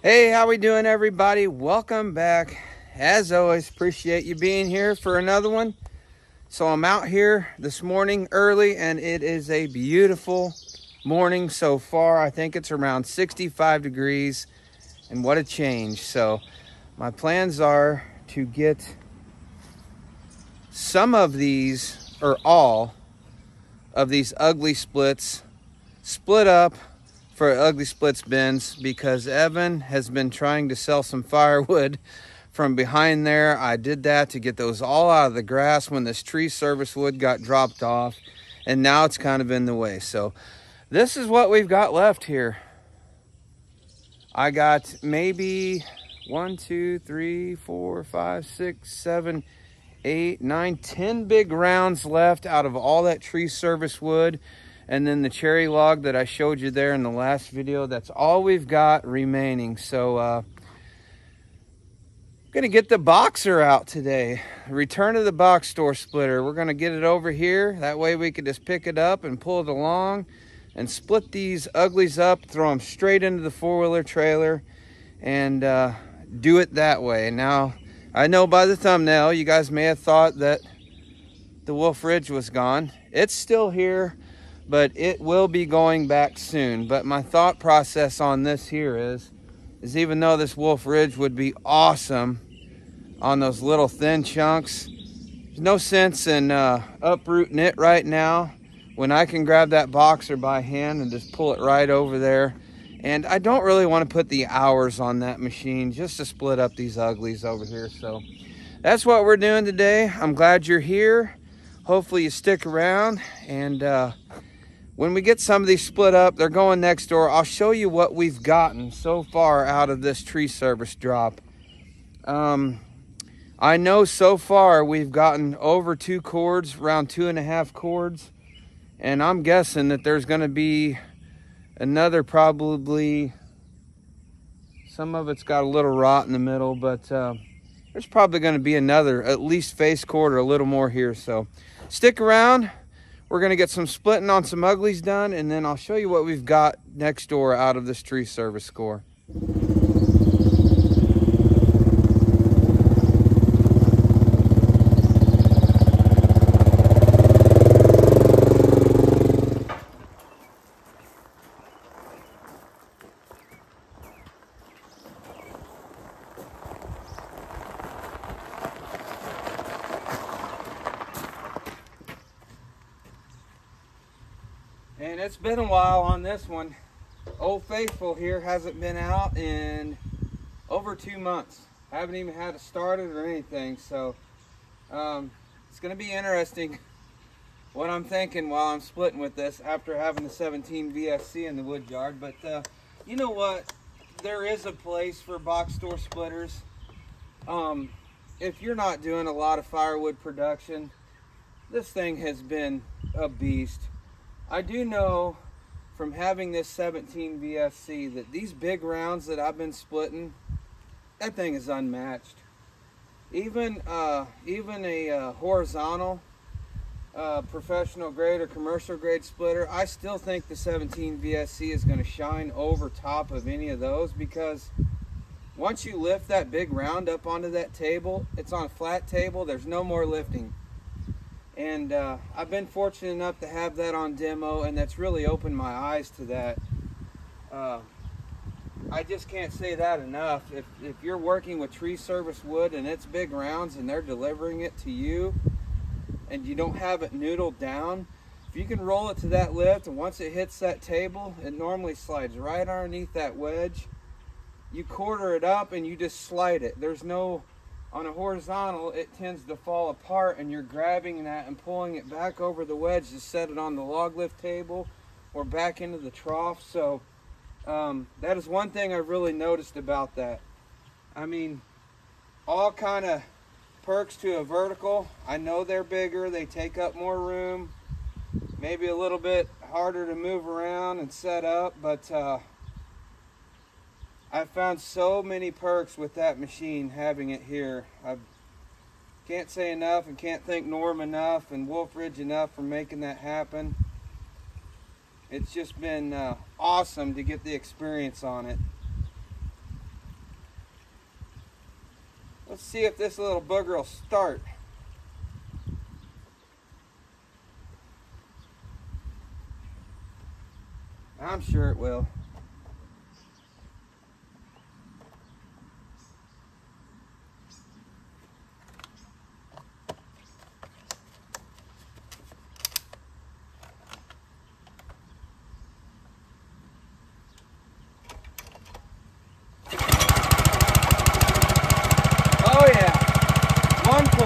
Hey, how we doing, everybody? Welcome back. As always, appreciate you being here for another one. So I'm out here this morning early, and it is a beautiful morning so far. I think it's around 65 degrees, and what a change. So my plans are to get some of these, or all of these ugly splits, split up for ugly splits bins, because Evan has been trying to sell some firewood from behind there. I did that to get those all out of the grass when this tree service wood got dropped off, and now it's kind of in the way. So this is what we've got left here. I got maybe 1, 2, 3, 4, 5, 6, 7, 8, 9, 10 big rounds left out of all that tree service wood. And then the cherry log that I showed you there in the last video, that's all we've got remaining. So I'm gonna get the boxer out today. Return to the box store splitter. We're gonna get it over here. That way we could just pick it up and pull it along and split these uglies up, throw them straight into the four-wheeler trailer, and do it that way. Now, I know by the thumbnail, you guys may have thought that the Wolf Ridge was gone. It's still here, but it will be going back soon. But my thought process on this here is even though this Wolf Ridge would be awesome on those little thin chunks, there's no sense in uprooting it right now when I can grab that boxer by hand and just pull it right over there. And I don't really want to put the hours on that machine just to split up these uglies over here. So that's what we're doing today. I'm glad you're here. Hopefully you stick around, and when we get some of these split up, they're going next door. I'll show you what we've gotten so far out of this tree service drop. I know so far we've gotten over 2 cords, around 2.5 cords. And I'm guessing that there's going to be another, probably, some of it's got a little rot in the middle, but there's probably going to be another, at least face cord or a little more here. So stick around. We're going to get some splitting on some uglies done, and then I'll show you what we've got next door out of this tree service score. And it's been a while on this one. Old Faithful here hasn't been out in over 2 months. I haven't even had it started or anything. So it's going to be interesting what I'm thinking while I'm splitting with this after having the 17 VSC in the wood yard. But you know what? There is a place for box store splitters. If you're not doing a lot of firewood production, this thing has been a beast. I do know from having this 17 VSC that these big rounds that I've been splitting, that thing is unmatched. Even a horizontal professional grade or commercial grade splitter, I still think the 17 VSC is going to shine over top of any of those, because once you lift that big round up onto that table, it's on a flat table, there's no more lifting. And I've been fortunate enough to have that on demo, and that's really opened my eyes to that. I just can't say that enough. If you're working with tree service wood and it's big rounds and they're delivering it to you and you don't have it noodled down, if you can roll it to that lift, and once it hits that table, it normally slides right underneath that wedge. You quarter it up and you just slide it. There's no... On a horizontal, it tends to fall apart, and you're grabbing that and pulling it back over the wedge to set it on the log lift table or back into the trough. So that is one thing I've really noticed about that. I mean, all kind of perks to a vertical. I know they're bigger, they take up more room, maybe a little bit harder to move around and set up, but I've found so many perks with that machine having it here. I can't say enough, and can't thank Norm enough and Wolf Ridge enough for making that happen. It's just been awesome to get the experience on it. Let's see if this little booger will start. I'm sure it will. Oh yeah, one pull.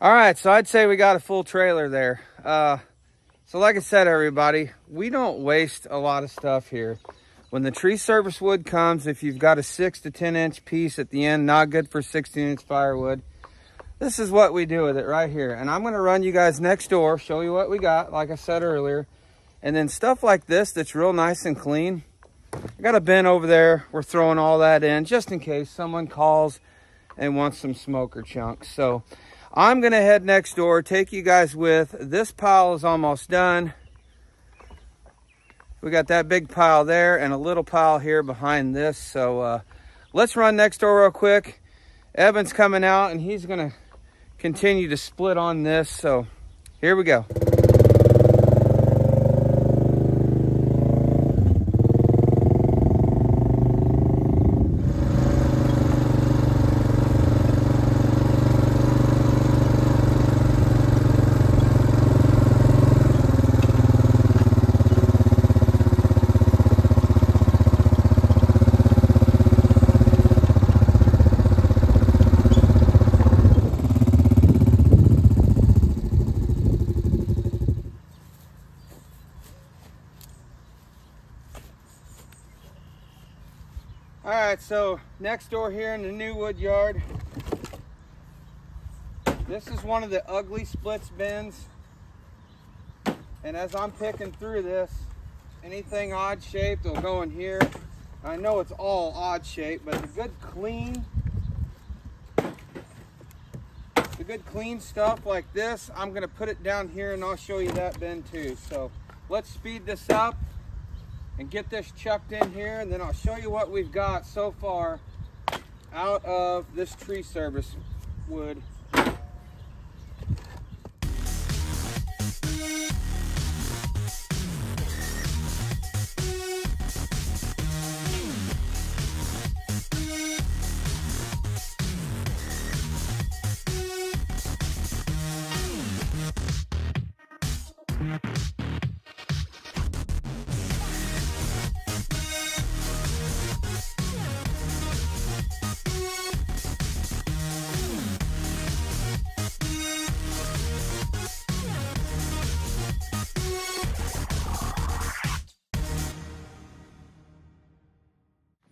All right, so I'd say we got a full trailer there. So like I said, everybody, we don't waste a lot of stuff here. When the tree service wood comes, if you've got a 6 to 10 inch piece at the end, not good for 16-inch firewood, this is what we do with it right here. And I'm gonna run you guys next door, show you what we got, like I said earlier. And then stuff like this that's real nice and clean, I got a bin over there. We're throwing all that in just in case someone calls and wants some smoker chunks. So I'm gonna head next door, take you guys with. This pile is almost done. We got that big pile there and a little pile here behind this. So let's run next door real quick. Evan's coming out and he's gonna continue to split on this. So here we go. All right, so next door here in the new wood yard, this is one of the ugly splits bins. And as I'm picking through this, anything odd shaped will go in here. I know it's all odd shaped, but the good clean stuff like this, I'm gonna put it down here and I'll show you that bin too. So let's speed this up and get this chucked in here, and then I'll show you what we've got so far out of this tree service wood.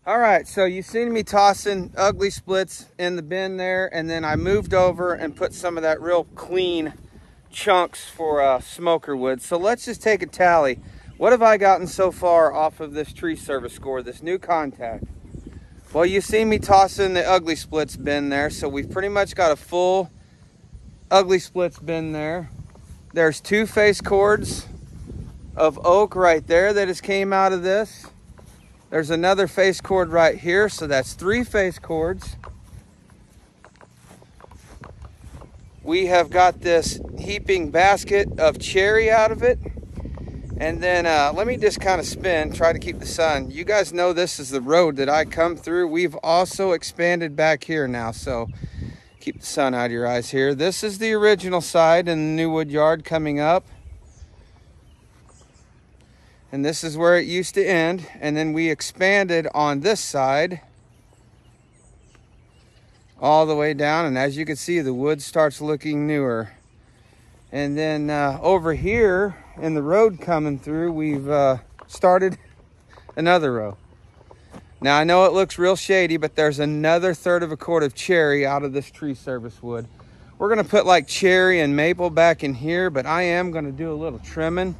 All right, so you've seen me tossing ugly splits in the bin there, and then I moved over and put some of that real clean chunks for smoker wood. So let's just take a tally. What have I gotten so far off of this tree service score, this new contact? Well, you've seen me tossing the ugly splits bin there, so we've pretty much got a full ugly splits bin there. There's 2 face cords of oak right there that has came out of this. There's another face cord right here, so that's 3 face cords. We have got this heaping basket of cherry out of it. And then let me just kind of spin, try to keep the sun. You guys know this is the road that I come through. We've also expanded back here now, so keep the sun out of your eyes here. This is the original side in the new wood yard coming up. And this is where it used to end. And then we expanded on this side all the way down. And as you can see, the wood starts looking newer. And then over here in the road coming through, we've started another row. Now I know it looks real shady, but there's another 1/3 of a cord of cherry out of this tree service wood. We're gonna put like cherry and maple back in here, but I am gonna do a little trimming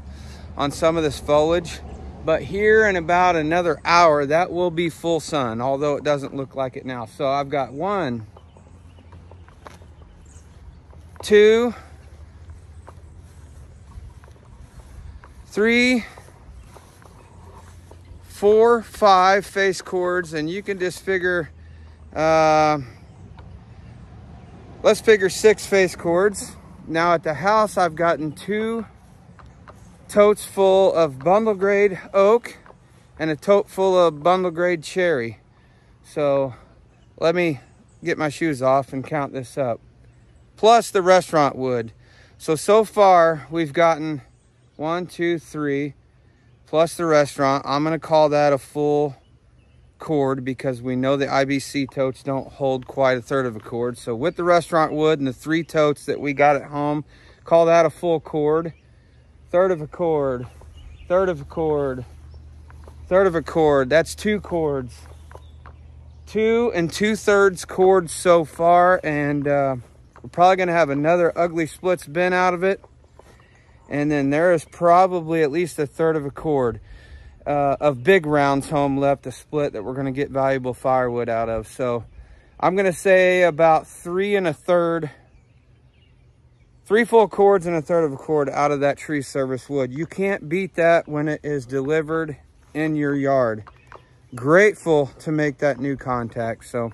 on some of this foliage. But here in about another hour, that will be full sun, although it doesn't look like it now. So I've got 1, 2, 3, 4, 5 face cords, and you can just figure, let's figure 6 face cords. Now at the house, I've gotten 2 totes full of bundle grade oak and a tote full of bundle grade cherry. So let me get my shoes off and count this up. Plus the restaurant wood. So far we've gotten 1, 2, 3, plus the restaurant. I'm gonna call that a full cord because we know the IBC totes don't hold quite a third of a cord. So with the restaurant wood and the 3 totes that we got at home, call that a full cord. Third of a cord, third of a cord, third of a cord. That's 2 cords. 2 2/3 cords so far, and we're probably going to have another ugly splits bin out of it. And then there is probably at least a third of a cord of big rounds home left to split that we're going to get valuable firewood out of. So I'm going to say about 3 1/3, 3 full cords and 1/3 of a cord out of that tree service wood. You can't beat that when it is delivered in your yard. Grateful to make that new contact. So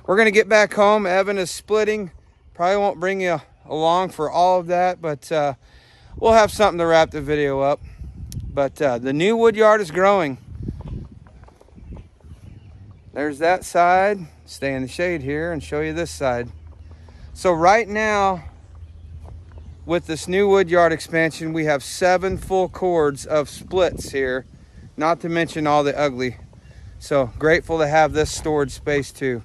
we're going to get back home. Evan is splitting. Probably won't bring you along for all of that, but we'll have something to wrap the video up. But the new wood yard is growing. There's that side. Stay in the shade here and show you this side. So right now, with this new wood yard expansion, we have 7 full cords of splits here, not to mention all the ugly. So grateful to have this storage space too.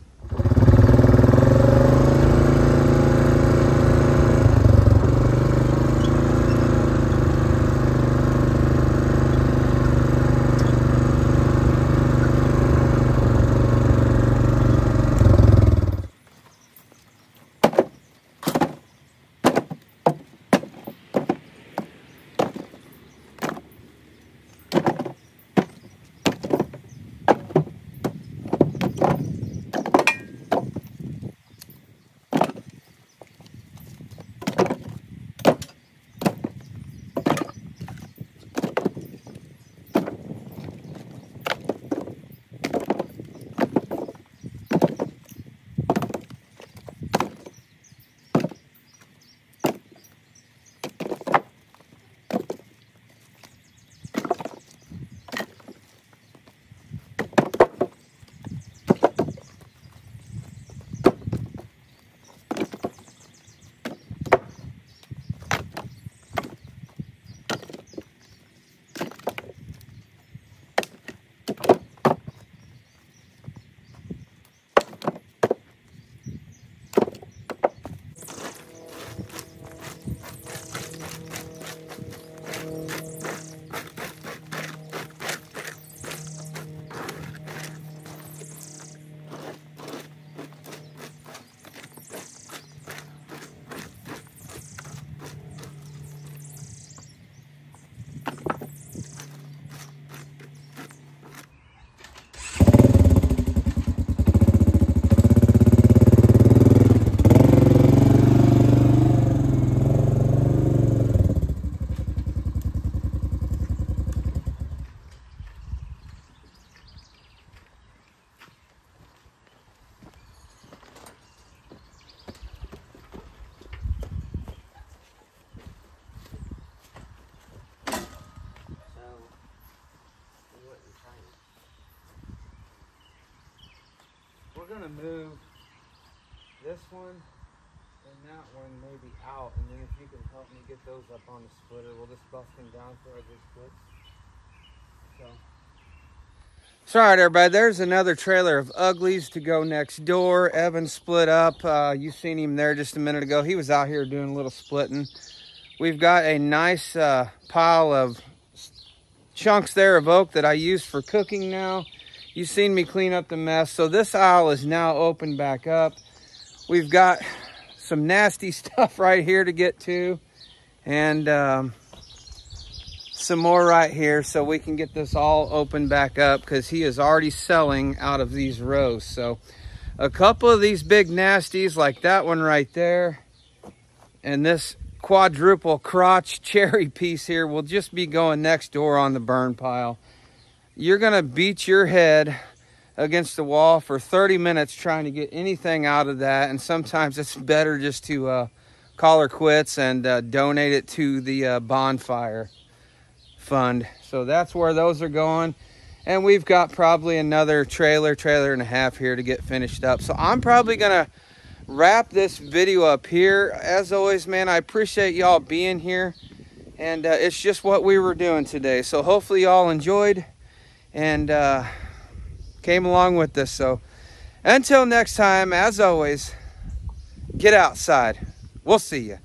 We're going to move this one and that one maybe out, and then if you can help me get those up on the splitter, we'll just bust them down for ugly splits. So all right, everybody, there's another trailer of uglies to go next door. Evan split up. You seen him there just a minute ago. He was out here doing a little splitting. We've got a nice pile of chunks there of oak that I use for cooking now. You've seen me clean up the mess. So this aisle is now open back up. We've got some nasty stuff right here to get to, and some more right here, so we can get this all open back up, because he is already selling out of these rows. So a couple of these big nasties, like that one right there, and this quadruple crotch cherry piece here, will just be going next door on the burn pile. You're gonna beat your head against the wall for 30 minutes trying to get anything out of that, and sometimes it's better just to call her quits and donate it to the bonfire fund. So that's where those are going, and we've got probably another trailer and a half here to get finished up. So I'm probably gonna wrap this video up here. As always, man, I appreciate y'all being here, and it's just what we were doing today. So hopefully y'all enjoyed, and came along with this. So until next time, as always, get outside. We'll see you.